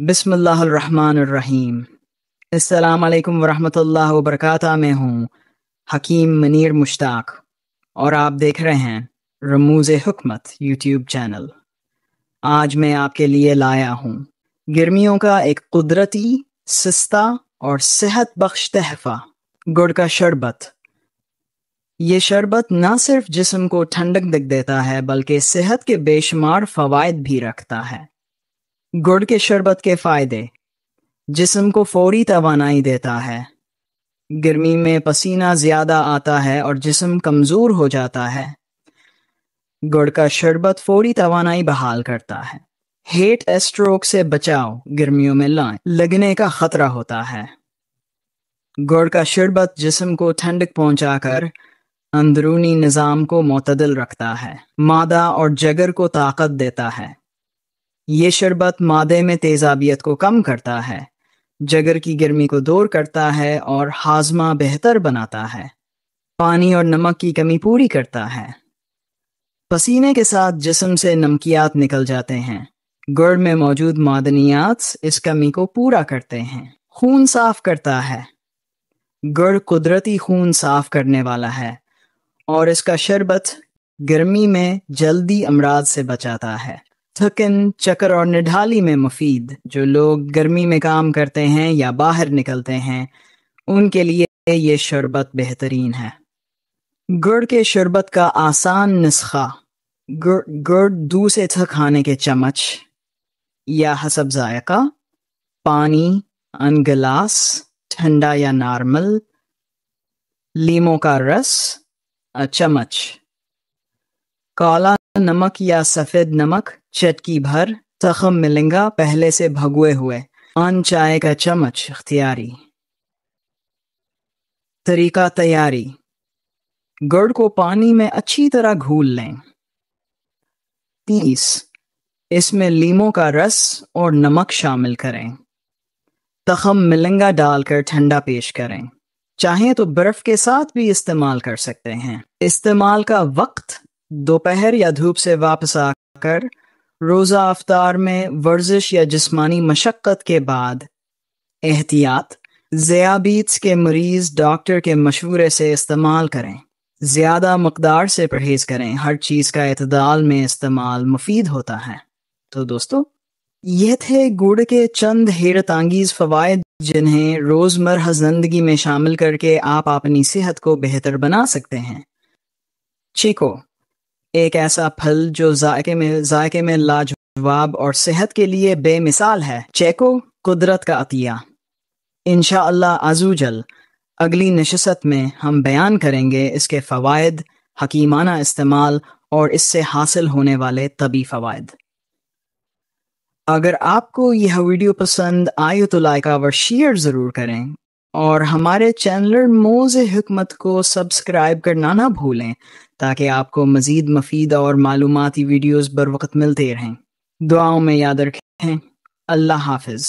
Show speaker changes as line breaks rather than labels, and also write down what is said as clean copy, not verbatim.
بسم اللہ الرحمن الرحیم۔ السلام علیکم ورحمۃ اللہ وبرکاتہ۔ میں ہوں حکیم منیر مشتاق اور آپ دیکھ رہے ہیں رموز حکمت یوٹیوب چینل۔ آج میں آپ کے لیے لایا ہوں گرمیوں کا ایک قدرتی، سستا اور صحت بخش تحفہ، گڑ کا شربت۔ یہ شربت نہ صرف جسم کو ٹھنڈک دیتا ہے بلکہ صحت کے بے شمار فوائد بھی رکھتا ہے۔ گڑ کے شربت کے فائدے: جسم کو فوری توانائی دیتا ہے۔ گرمی میں پسینہ زیادہ آتا ہے اور جسم کمزور ہو جاتا ہے۔ گڑ کا شربت فوری توانائی بحال کرتا ہے۔ ہیٹ اسٹروک سے بچاؤ، گرمیوں میں لگنے کا خطرہ ہوتا ہے۔ گڑ کا شربت جسم کو ٹھنڈک پہنچا کر اندرونی نظام کو معتدل رکھتا ہے۔ معدہ اور جگر کو طاقت دیتا ہے۔ یہ شربت معدے میں تیزابیت کو کم کرتا ہے، جگر کی گرمی کو دور کرتا ہے اور ہاضمہ بہتر بناتا ہے۔ پانی اور نمک کی کمی پوری کرتا ہے۔ پسینے کے ساتھ جسم سے نمکیات نکل جاتے ہیں۔ گڑ میں موجود معدنیات اس کمی کو پورا کرتے ہیں۔ خون صاف کرتا ہے۔ گڑ قدرتی خون صاف کرنے والا ہے اور اس کا شربت گرمی میں جلدی امراض سے بچاتا ہے۔ تھکن، چکر اور نڈھالی میں مفید۔ جو لوگ گرمی میں کام کرتے ہیں یا باہر نکلتے ہیں ان کے لیے یہ شربت بہترین ہے۔ گڑ کے شربت کا آسان نسخہ: گڑ 2 سے 6 کھانے کے چمچ یا حسب ذائقہ، پانی ان گلاس، ٹھنڈا یا نارمل، لیموں کا رس چمچ، کالا نمک یا سفید نمک چٹکی بھر، تخم ملنگا پہلے سے بھگوئے ہوئے، ان چائے کا چمچ اختیاری۔ طریقہ تیاری: گڑ کو پانی میں اچھی طرح گھول لیں۔ 30 اس میں لیموں کا رس اور نمک شامل کریں۔ تخم ملنگا ڈال کر ٹھنڈا پیش کریں۔ چاہیں تو برف کے ساتھ بھی استعمال کر سکتے ہیں۔ استعمال کا وقت: دوپہر یا دھوپ سے واپس آ کر، روزہ افطار میں، ورزش یا جسمانی مشقت کے بعد۔ احتیاط: ذیابیطس کے مریض ڈاکٹر کے مشورے سے استعمال کریں۔ زیادہ مقدار سے پرہیز کریں۔ ہر چیز کا اعتدال میں استعمال مفید ہوتا ہے۔ تو دوستو، یہ تھے گڑ کے چند حیرت انگیز فوائد جنہیں روزمرہ زندگی میں شامل کر کے آپ اپنی صحت کو بہتر بنا سکتے ہیں۔ چیکو، ایک ایسا پھل جو ذائقے میں لاجواب اور صحت کے لیے بے مثال ہے۔ چیکو قدرت کا عطیہ۔ انشاءاللہ عزوجل اگلی نشست میں ہم بیان کریں گے اس کے فوائد، حکیمانہ استعمال اور اس سے حاصل ہونے والے طبی فوائد۔ اگر آپ کو یہ ویڈیو پسند آئی تو لائک اور شیئر ضرور کریں اور ہمارے چینل رموز حکمت کو سبسکرائب کرنا نہ بھولیں تاکہ آپ کو مزید مفید اور معلوماتی ویڈیوز بر وقت ملتے رہیں۔ دعاؤں میں یاد رکھیں۔ اللہ حافظ۔